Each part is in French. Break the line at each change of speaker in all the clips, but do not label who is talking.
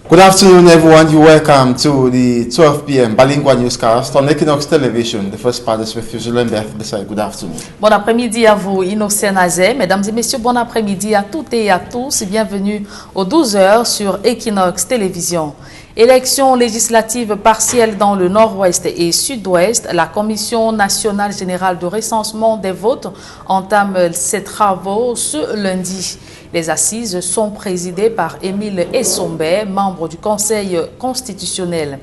Good afternoon, everyone. You're welcome to the 12 p.m. Balingua Newscast on Equinox Television. The first part is with Fuzulen Beth Besai. Good afternoon.
Bon après-midi à vous, Innocent Nazé. Mesdames et messieurs, bon après-midi à toutes et à tous. Bienvenue aux 12h sur Equinox Télévision. Élections législatives partielles dans le nord-ouest et sud-ouest. La Commission nationale générale de recensement des votes entame ses travaux ce lundi. Les assises sont présidées par Émile Essombe, membre du Conseil constitutionnel.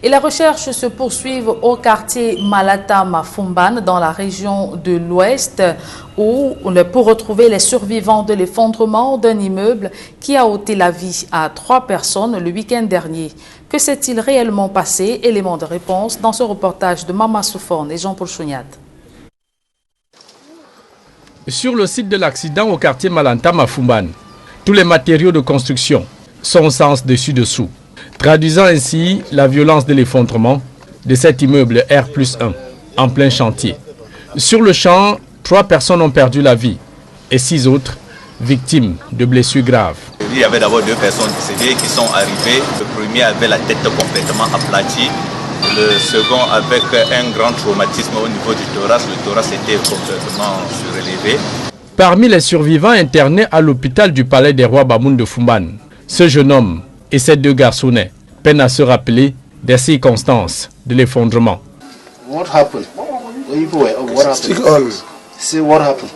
Et les recherches se poursuivent au quartier Malata-Mafumban dans la région de l'Ouest pour retrouver les survivants de l'effondrement d'un immeuble qui a ôté la vie à 3 personnes le week-end dernier. Que s'est-il réellement passé? Élément de réponse dans ce reportage de Mama Souphone et Jean-Paul Chouniat.
Sur le site de l'accident au quartier Malata-Mafumban, tous les matériaux de construction sont au sens dessus-dessous, traduisant ainsi la violence de l'effondrement de cet immeuble R+1 en plein chantier. Sur le champ, 3 personnes ont perdu la vie et 6 autres victimes de blessures graves.
Il y avait d'abord 2 personnes décédées qui sont arrivées. Le premier avait la tête complètement aplatie. Le second avec un grand traumatisme au niveau du thorax. Le thorax était complètement surélevé.
Parmi les survivants internés à l'hôpital du Palais des Rois Bamoun de Fumban, ce jeune homme et ces 2 garçonnets peinent à se rappeler des circonstances de l'effondrement.
What happened? What happened? Say what happened?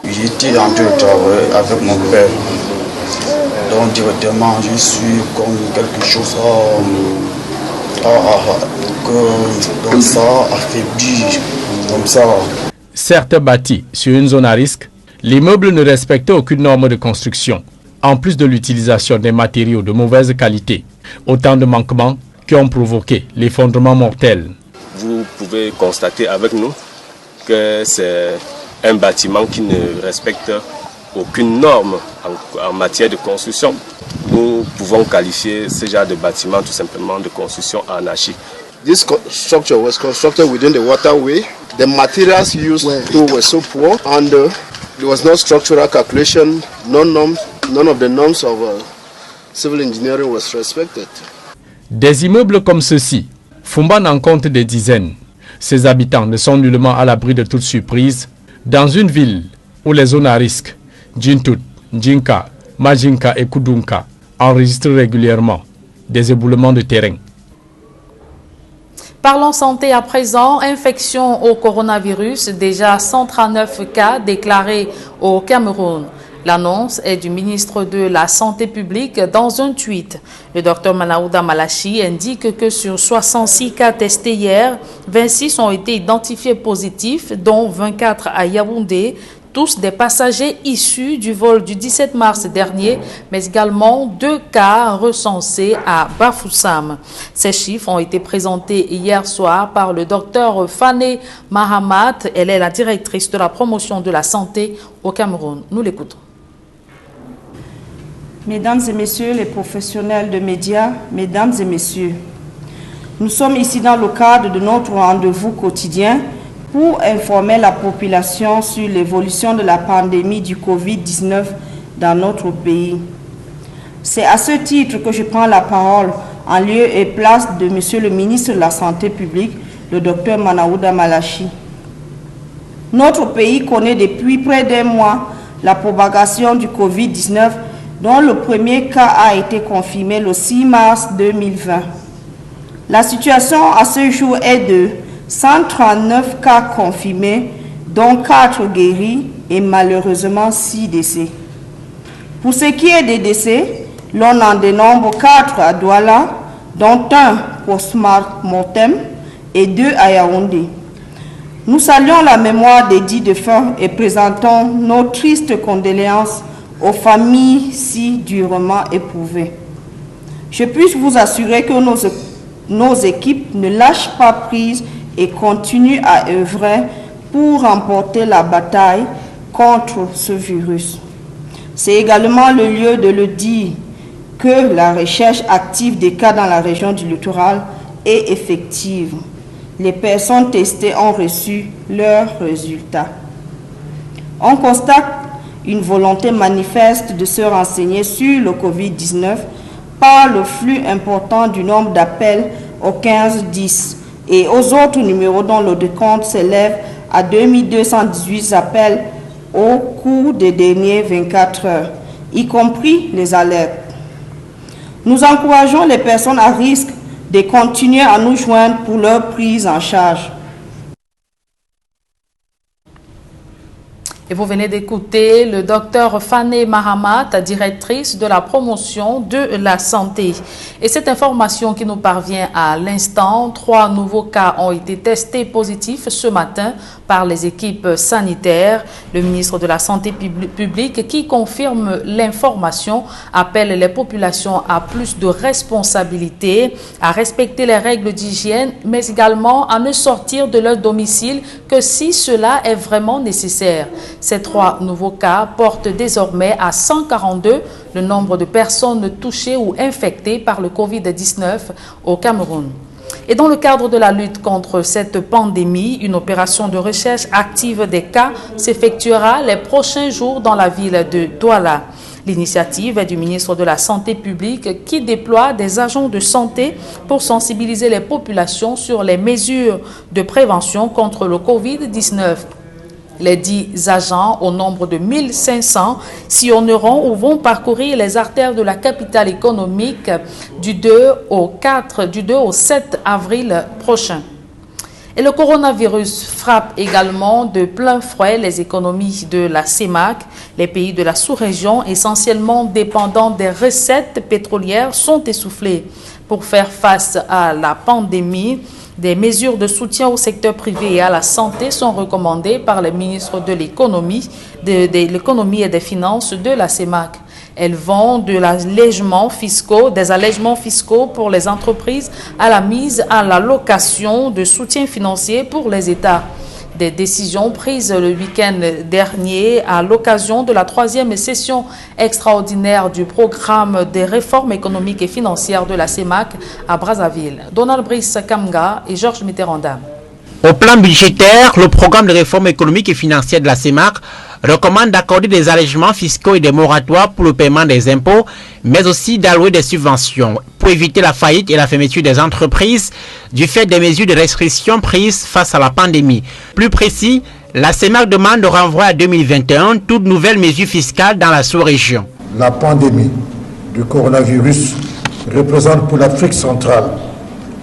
J'étais en train de travailler avec mon père. Donc directement, je suis comme quelque chose que ça affaiblit, comme ça.
Certes bâti sur une zone à risque, l'immeuble ne respectait aucune norme de construction, en plus de l'utilisation des matériaux de mauvaise qualité. Autant de manquements qui ont provoqué l'effondrement mortel.
Vous pouvez constater avec nous que c'est un bâtiment qui ne respecte aucune norme en matière de construction. Nous pouvons qualifier ce genre de bâtiment tout simplement de construction anarchique.
This structure was constructed within the waterway. The materials used were so poor and there was no structural calculation. None of the norms of civil engineering was respected.
Des immeubles comme ceux-ci, Fumban en compte des dizaines. Ses habitants ne sont nullement à l'abri de toute surprise dans une ville où les zones à risque, Djintut, Djinka, Majinka et Kudunka, enregistrent régulièrement des éboulements de terrain.
Parlons santé à présent. Infection au coronavirus, déjà 139 cas déclarés au Cameroun. L'annonce est du ministre de la Santé publique dans un tweet. Le docteur Manaouda Malachi indique que sur 66 cas testés hier, 26 ont été identifiés positifs, dont 24 à Yaoundé, tous des passagers issus du vol du 17 mars dernier, mais également 2 cas recensés à Bafoussam. Ces chiffres ont été présentés hier soir par le docteur Fané Mahamat. Elle est la directrice de la promotion de la santé au Cameroun. Nous l'écoutons.
Mesdames et messieurs les professionnels de médias, mesdames et messieurs, nous sommes ici dans le cadre de notre rendez-vous quotidien pour informer la population sur l'évolution de la pandémie du Covid-19 dans notre pays. C'est à ce titre que je prends la parole en lieu et place de Monsieur le ministre de la Santé publique, le docteur Manaouda Malachi. Notre pays connaît depuis près d'1 mois la propagation du Covid-19 dont le premier cas a été confirmé le 6 mars 2020. La situation à ce jour est de 139 cas confirmés, dont 4 guéris et malheureusement 6 décès. Pour ce qui est des décès, l'on en dénombre 4 à Douala, dont 1 post-mortem et 2 à Yaoundé. Nous saluons la mémoire des 10 défunts et présentons nos tristes condoléances aux familles si durement éprouvées. Je puis vous assurer que nos équipes ne lâchent pas prise et continuent à œuvrer pour remporter la bataille contre ce virus. C'est également le lieu de le dire que la recherche active des cas dans la région du littoral est effective. Les personnes testées ont reçu leurs résultats. On constate une volonté manifeste de se renseigner sur le Covid-19 par le flux important du nombre d'appels au 1510 et aux autres numéros dont le décompte s'élève à 2218 appels au cours des dernières 24 heures, y compris les alertes. Nous encourageons les personnes à risque de continuer à nous joindre pour leur prise en charge.
Et vous venez d'écouter le docteur Fané Mahamat, directrice de la promotion de la santé. Et cette information qui nous parvient à l'instant, 3 nouveaux cas ont été testés positifs ce matin par les équipes sanitaires. Le ministre de la Santé publique, qui confirme l'information, appelle les populations à plus de responsabilité, à respecter les règles d'hygiène, mais également à ne sortir de leur domicile que si cela est vraiment nécessaire. Ces 3 nouveaux cas portent désormais à 142 le nombre de personnes touchées ou infectées par le Covid-19 au Cameroun. Et dans le cadre de la lutte contre cette pandémie, une opération de recherche active des cas s'effectuera les prochains jours dans la ville de Douala. L'initiative est du ministre de la Santé publique qui déploie des agents de santé pour sensibiliser les populations sur les mesures de prévention contre le Covid-19. Les 10 agents, au nombre de 1500, sillonneront ou vont parcourir les artères de la capitale économique du 2 au 7 avril prochain. Et le coronavirus frappe également de plein fouet les économies de la CEMAC. Les pays de la sous-région, essentiellement dépendants des recettes pétrolières, sont essoufflés. Pour faire face à la pandémie, des mesures de soutien au secteur privé et à la santé sont recommandées par les ministres de l'économie, et des finances de la CEMAC. Elles vont des allègements fiscaux pour les entreprises à la mise à la location de soutien financier pour les États. Des décisions prises le week-end dernier à l'occasion de la 3e session extraordinaire du programme des réformes économiques et financières de la CEMAC à Brazzaville. Donald Brice Kamga et Georges Mitterrand.
Au plan budgétaire, le programme de réforme économique et financière de la CEMAC recommande d'accorder des allègements fiscaux et des moratoires pour le paiement des impôts, mais aussi d'allouer des subventions pour éviter la faillite et la fermeture des entreprises du fait des mesures de restriction prises face à la pandémie. Plus précis, la CEMAC demande de renvoyer à 2021 toute nouvelle mesure fiscale dans la sous-région.
La pandémie du coronavirus représente pour l'Afrique centrale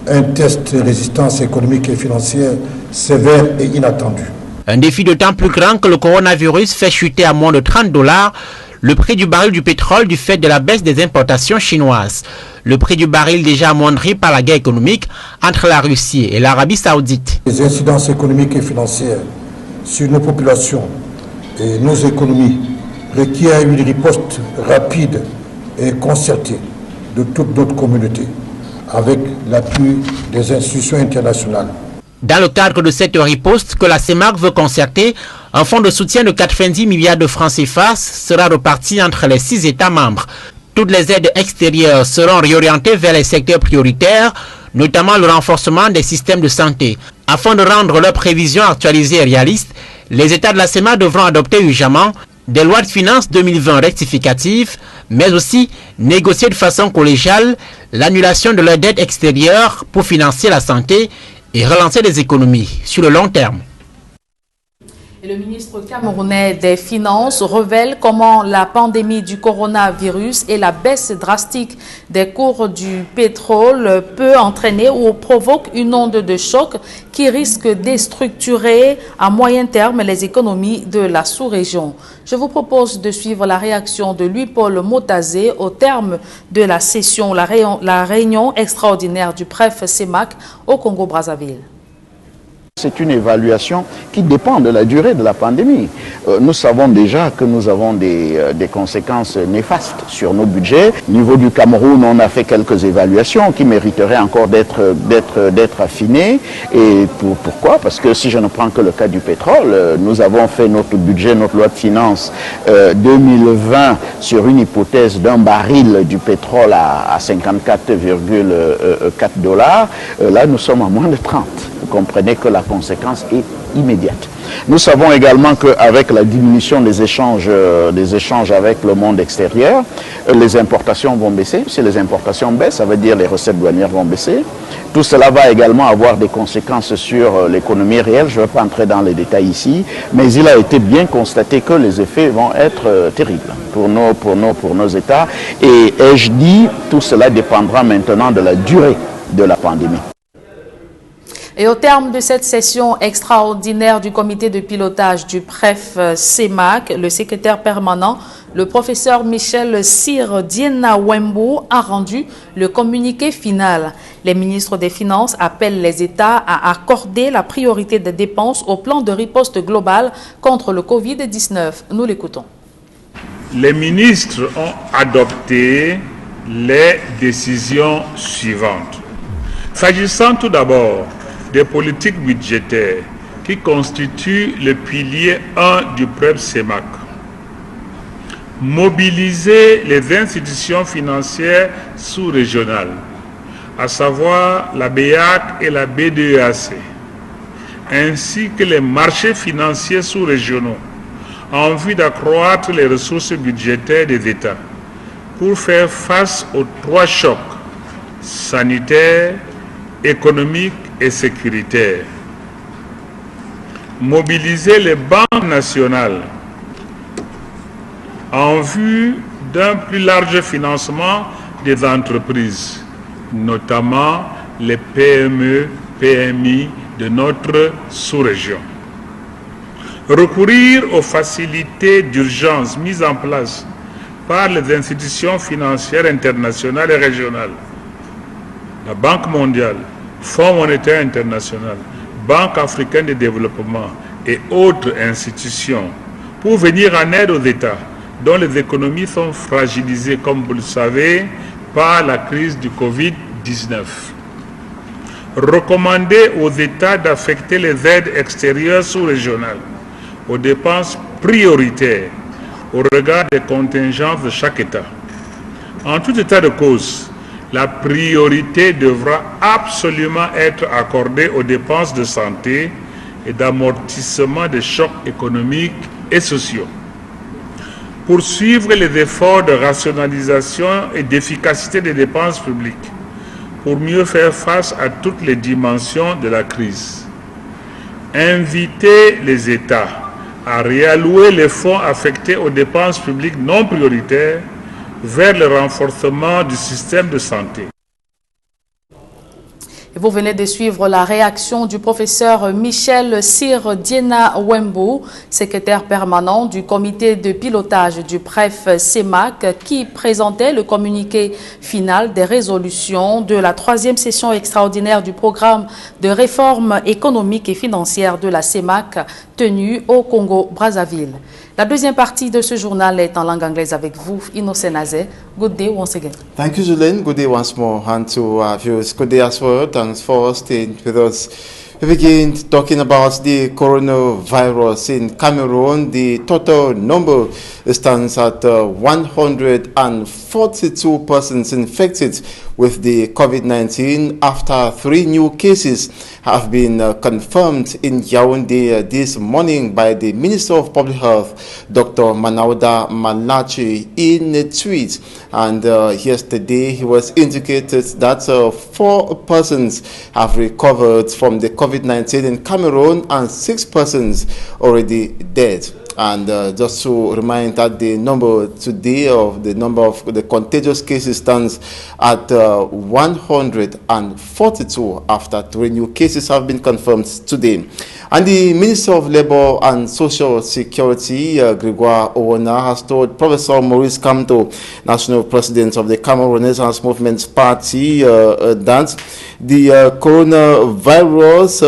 un test de résistance économique et financière sévère et inattendu.
Un défi d'autant plus grand que le coronavirus fait chuter à moins de $30 le prix du baril du pétrole du fait de la baisse des importations chinoises. Le prix du baril déjà amoindri par la guerre économique entre la Russie et l'Arabie Saoudite.
Les incidences économiques et financières sur nos populations et nos économies requièrent une riposte rapide et concertée de toute notre communauté avec l'appui des institutions internationales.
Dans le cadre de cette riposte que la CEMAC veut concerter, un fonds de soutien de 90 milliards de francs CFA sera reparti entre les 6 États membres. Toutes les aides extérieures seront réorientées vers les secteurs prioritaires, notamment le renforcement des systèmes de santé. Afin de rendre leurs prévisions actualisées et réalistes, les États de la CEMAC devront adopter urgemment des lois de finances 2020 rectificatives, mais aussi négocier de façon collégiale l'annulation de leurs dettes extérieures pour financer la santé et relancer les économies sur le long terme.
Et le ministre camerounais des Finances révèle comment la pandémie du coronavirus et la baisse drastique des cours du pétrole peut entraîner ou provoque une onde de choc qui risque de déstructurer à moyen terme les économies de la sous-région. Je vous propose de suivre la réaction de Louis-Paul Motazé au terme de la session, la réunion extraordinaire du PREF CEMAC au Congo-Brazzaville.
C'est une évaluation qui dépend de la durée de la pandémie. Nous savons déjà que nous avons des conséquences néfastes sur nos budgets. Au niveau du Cameroun, on a fait quelques évaluations qui mériteraient encore d'être affinées. Et pourquoi? Parce que si je ne prends que le cas du pétrole, nous avons fait notre budget, notre loi de finances 2020 sur une hypothèse d'un baril du pétrole à 54,4 $. Là, nous sommes à moins de 30. Vous comprenez que la conséquence est immédiate. Nous savons également qu'avec la diminution des échanges avec le monde extérieur, les importations vont baisser. Si les importations baissent, ça veut dire les recettes douanières vont baisser. Tout cela va également avoir des conséquences sur l'économie réelle. Je ne vais pas entrer dans les détails ici, mais il a été bien constaté que les effets vont être terribles pour nos États. Et je dis, tout cela dépendra maintenant de la durée de la pandémie.
Et au terme de cette session extraordinaire du comité de pilotage du PREF CEMAC, le secrétaire permanent, le professeur Michel Cyr Diena Wembo, a rendu le communiqué final. Les ministres des Finances appellent les États à accorder la priorité des dépenses au plan de riposte globale contre le Covid-19. Nous l'écoutons.
Les ministres ont adopté les décisions suivantes. S'agissant tout d'abord des politiques budgétaires qui constituent le pilier 1 du PREP CEMAC. Mobiliser les institutions financières sous-régionales, à savoir la BEAC et la BDEAC, ainsi que les marchés financiers sous-régionaux, en vue d'accroître les ressources budgétaires des États pour faire face aux 3 chocs sanitaires, économiques et sécuritaires. Mobiliser les banques nationales en vue d'un plus large financement des entreprises, notamment les PME, PMI de notre sous-région. Recourir aux facilités d'urgence mises en place par les institutions financières internationales et régionales, la Banque mondiale, Fonds monétaire international, Banque africaine de développement et autres institutions pour venir en aide aux États dont les économies sont fragilisées, comme vous le savez, par la crise du Covid-19. Recommander aux États d'affecter les aides extérieures sous-régionales aux dépenses prioritaires au regard des contingences de chaque État. En tout état de cause, la priorité devra absolument être accordée aux dépenses de santé et d'amortissement des chocs économiques et sociaux. Poursuivre les efforts de rationalisation et d'efficacité des dépenses publiques pour mieux faire face à toutes les dimensions de la crise. Inviter les États à réallouer les fonds affectés aux dépenses publiques non prioritaires vers le renforcement du système de santé.
Vous venez de suivre la réaction du professeur Michel Cyr Diena Wembo, secrétaire permanent du comité de pilotage du PREF CEMAC, qui présentait le communiqué final des résolutions de la 3e session extraordinaire du programme de réforme économique et financière de la CEMAC tenue au Congo-Brazzaville. La deuxième partie de ce journal est en langue anglaise avec vous, Innocent Nazé. Good day once again.
Thank you, Julene. Good day once more. And to our viewers, good day as well. Thanks for staying with us. We begin talking about the coronavirus in Cameroon. The total number stands at 142 persons infected with the COVID-19 after 3 new cases have been confirmed in Yaoundé this morning by the Minister of Public Health, Dr. Manauda Malachi, in a tweet. And yesterday he was indicated that 4 persons have recovered from the COVID-19 in Cameroon and 6 persons already dead. And just to remind that the number today of the contagious cases stands at 142 after 3 new cases have been confirmed today. And the Minister of Labour and Social Security, Gregoire Owona, has told Professor Maurice Kamto, National President of the Cameroon Renaissance Movement Party, that the coronavirus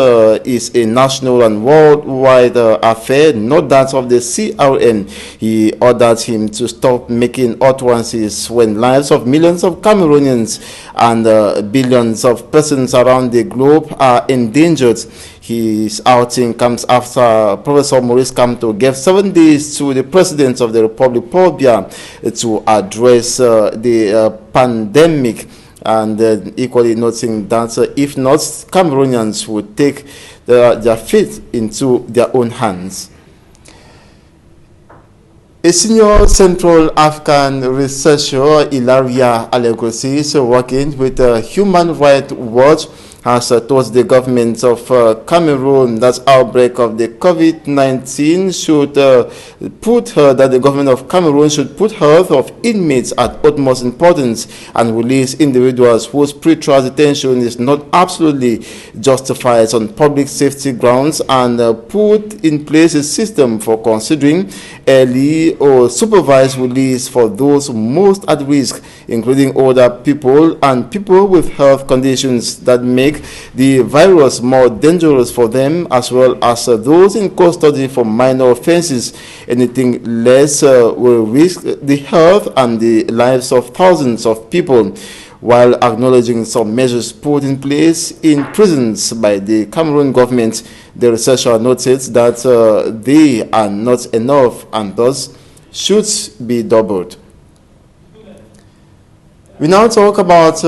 is a national and worldwide affair, not that of the CRN. He ordered him to stop making utterances when lives of millions of Cameroonians and billions of persons around the globe are endangered. His outing comes after Professor Maurice Kamto gave 7 days to the President of the Republic, Paul Biya, to address the pandemic, and equally noting that if not, Cameroonians would take their fate into their own hands. A senior Central African researcher, Ilaria Alegosis, working with Human Rights Watch, has told the government of Cameroon that outbreak of the COVID-19 should that the government of Cameroon should put health of inmates at utmost importance and release individuals whose pretrial detention is not absolutely justified on public safety grounds, and put in place a system for considering early or supervised release for those most at risk, including older people and people with health conditions that make the virus more dangerous for them, as well as those in custody for minor offenses. Anything less will risk the health and the lives of thousands of people. While acknowledging some measures put in place in prisons by the Cameroon government, the researcher noted that they are not enough and thus should be doubled. We now talk about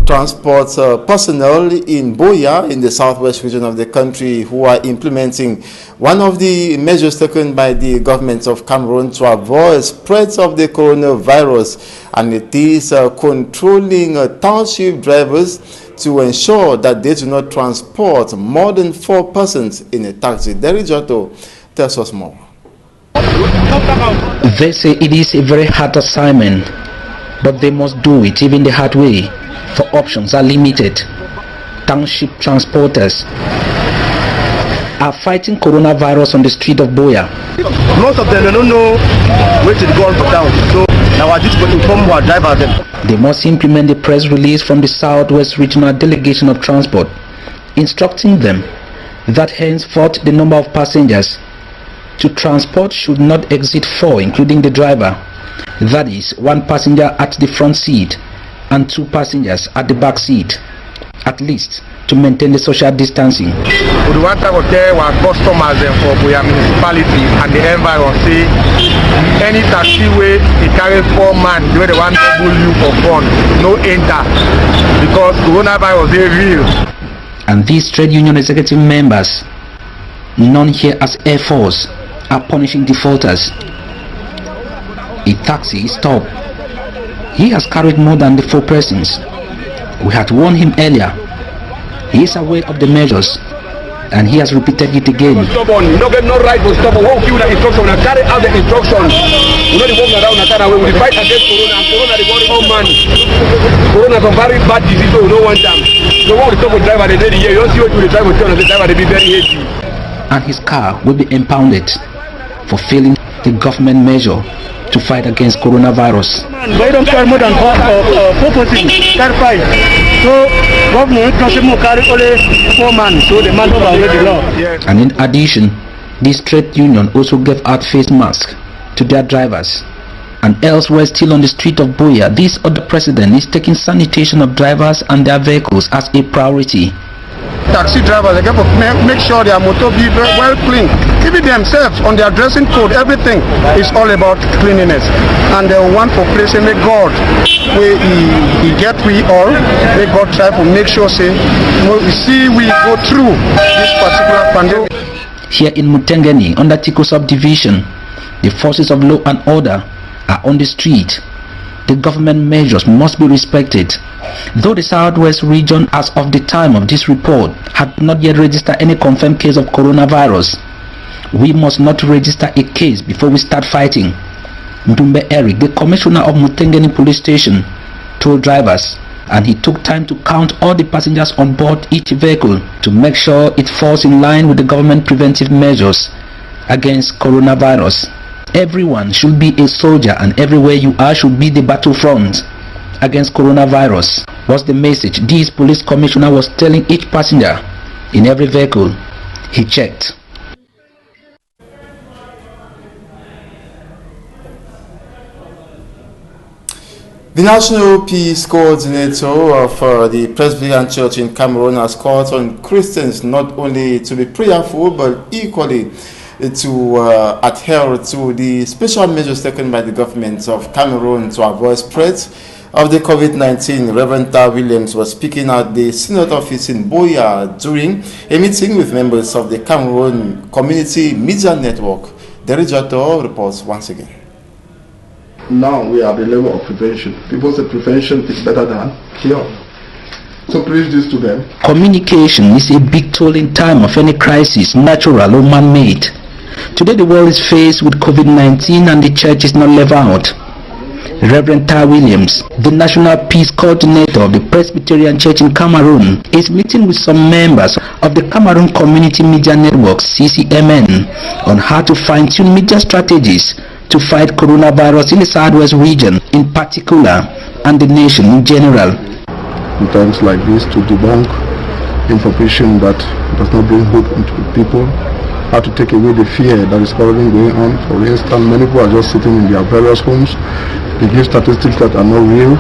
transport personnel in Buea in the southwest region of the country who are implementing one of the measures taken by the government of Cameroon to avoid spread of the coronavirus, and it is controlling township drivers to ensure that they do not transport more than 4 persons in a taxi. Derry Jotto tells us more.
They say it is a very hard assignment, but they must do it even the hard way, for options are limited. Township transporters are fighting coronavirus on the street of Buea.
Most of them don't know where to go for town, so now I just to inform our drivers.
They must implement the press release from the Southwest Regional Delegation of Transport, instructing them that henceforth the number of passengers to transport should not exceed 4, including the driver. That is, 1 passenger at the front seat and 2 passengers at the back seat, at least to maintain the social distancing.
We want to tell our customers for Buea municipality and the environment, say any taxi way it carries 4 man, they want to pull you for fun, no enter, because coronavirus is real.
And these trade union executive members, known here as Air Force, are punishing defaulters. A taxi is stopped. He has carried more than the 4 persons. We had warned him earlier. He is aware of the measures, and he has repeated it again.
Stubborn, you don't get no right to stop. We won't give the instruction. We carry out the instructions. We don't walk around the car. We will fight against corona. And corona is very old man. Corona is a very bad disease. So we don't want them. So when we stop with driver, they say, you don't see what we drive with the driver. They be very hasty.
And his car will be impounded for failing the government measure to fight against coronavirus.
They don't carry more than 4 persons, carry 5. So government carry only 4 men, so the man over the law.
And in addition, this trade union also gave out face masks to their drivers. And elsewhere still on the street of Buea, this other president is taking sanitation of drivers and their vehicles as a priority.
Taxi drivers, they have to make sure their motor be very well clean. Even themselves, on their dressing code, everything is all about cleanliness. And they want for place, may God, where he get we all, may God try to make sure, say, we go through this particular pandemic.
Here in Mutengeni, under Tiko subdivision, the forces of law and order are on the street. The government measures must be respected. Though the Southwest region, as of the time of this report, had not yet registered any confirmed case of coronavirus, we must not register a case before we start fighting. Ndumbe Eric, the commissioner of Mutengeni police station, told drivers, and he took time to count all the passengers on board each vehicle to make sure it falls in line with the government preventive measures against coronavirus. Everyone should be a soldier, and everywhere you are should be the battlefront against coronavirus, was the message this police commissioner was telling each passenger in every vehicle he checked.
The National Peace Coordinator of the Presbyterian Church in Cameroon has called on Christians not only to be prayerful but equally to adhere to the special measures taken by the government of Cameroon to avoid spread of the COVID-19, Reverend Tar Williams was speaking at the Synod office in Buea during a meeting with members of the Cameroon Community Media Network. The Rejato reports once again.
Now we are at the level of prevention. People say prevention is better than cure. So preach this to them.
Communication is a big tool in time of any crisis, natural or man-made. Today the world is faced with COVID-19 and the church is not left out. Reverend Tar Williams, the National Peace Coordinator of the Presbyterian Church in Cameroon, is meeting with some members of the Cameroon Community Media Network, CCMN, on how to fine-tune media strategies to fight coronavirus in the Southwest region in particular and the nation in general.
In times like this, to debunk information that does not bring hope into people, how to take away the fear that is currently going on. For instance, many people are just sitting in their various homes. They give statistics that are not real,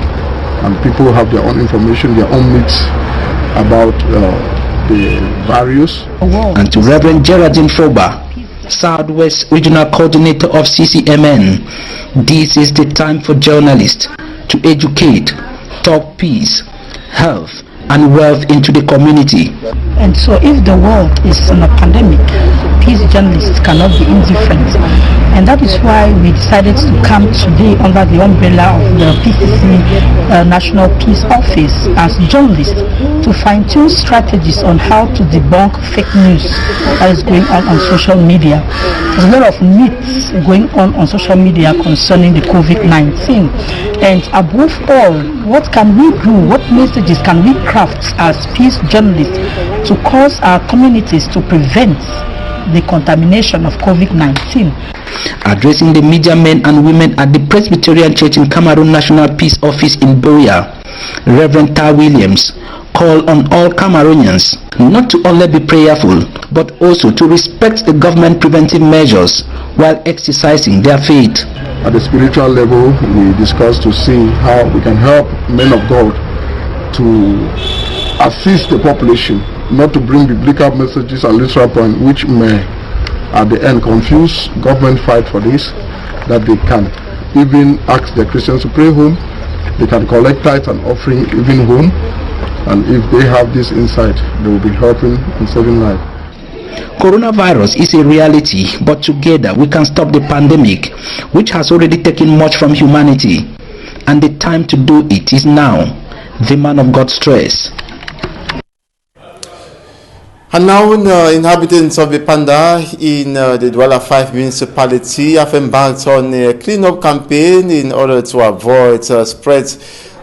and people have their own information, their own myths about the virus.
And to Reverend Geraldine Foba, Southwest Regional Coordinator of CCMN, this is the time for journalists to educate, talk peace, health and wealth into the community.
And so if the world is in a pandemic, peace journalists cannot be indifferent. And that is why we decided to come today under the umbrella of the PCC National Peace Office as journalists to fine-tune strategies on how to debunk fake news that is going on social media. There's a lot of myths going on social media concerning the COVID-19. And above all, what can we do? What messages can we craft as peace journalists to cause our communities to prevent the contamination of COVID-19?
Addressing the media men and women at the Presbyterian Church in Cameroon National Peace Office in Buea, Reverend Tar Williams called on all Cameroonians not to only be prayerful but also to respect the government preventive measures while exercising their faith.
At the spiritual level, we discussed to see how we can help men of God to assist the population, not to bring biblical messages and literal points which may at the end confuse government fight for this, that they can even ask the Christians to pray home, they can collect tithes and offering even home, and if they have this insight, they will be helping and saving lives.
Coronavirus is a reality, but together we can stop the pandemic, which has already taken much from humanity, and the time to do it is now, the man of God stressed.
And now inhabitants of Bipanda in the Douala 5 municipality have embarked on a clean-up campaign in order to avoid spread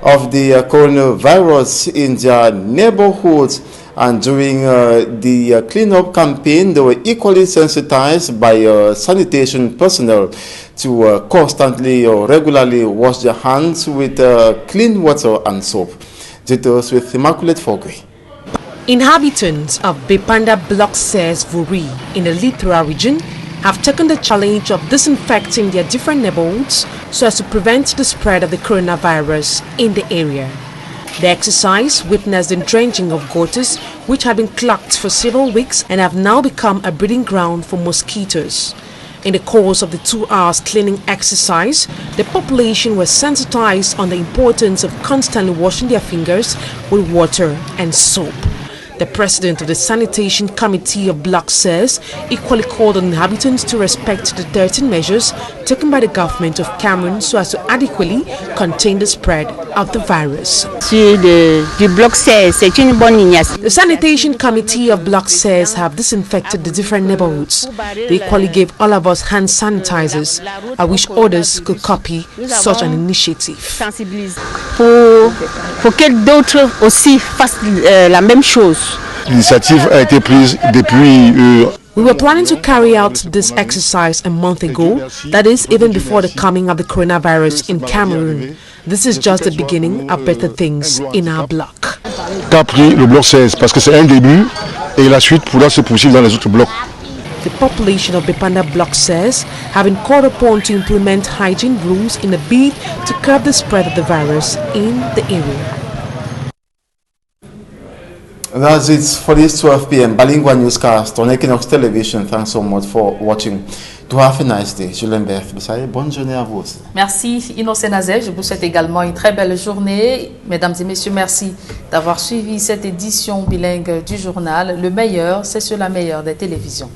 of the coronavirus in their neighborhoods. And during the clean-up campaign, they were equally sensitized by sanitation personnel to constantly or regularly wash their hands with clean water and soap. Details with Immaculate Fogwe.
Inhabitants of Bipanda Block 6 Vuri in the Lithura region have taken the challenge of disinfecting their different neighborhoods so as to prevent the spread of the coronavirus in the area. The exercise witnessed the drenching of gutters which have been clogged for several weeks and have now become a breeding ground for mosquitoes. In the course of the 2 hours cleaning exercise, the population was sensitized on the importance of constantly washing their fingers with water and soap. The president of the Sanitation Committee of Block 6 equally called on inhabitants to respect the 13 measures taken by the government of Cameroon so as to adequately contain the spread of the virus. The Sanitation Committee of Block 6 have disinfected the different neighborhoods. They equally gave all of us hand sanitizers. I wish others could copy such an initiative.
Pour que d'autres aussi fassent la même chose.
L'initiative a été prise depuis
We were planning to carry out this exercise a month ago, that is, even before the coming of the coronavirus in Cameroon. This is just the beginning of better things in our block.
Qu'a pris le bloc 16 parce que c'est un début et la suite pourra se poursuivre dans les autres blocs.
The population of Bipanda Block 6 have been called upon to implement hygiene rules in a bid to curb the spread of the virus in the area.
That's it for this 12 p.m. Bilingual newscast on Equinox Television. Thanks so much for watching. Do have a nice day. Julien Berf-Bissaye, bonne journée à vous aussi.
Merci Innocent Nazé. Je vous souhaite également une très belle journée. Mesdames et messieurs, merci d'avoir suivi cette édition bilingue du journal. Le meilleur, c'est sur la meilleure des télévisions.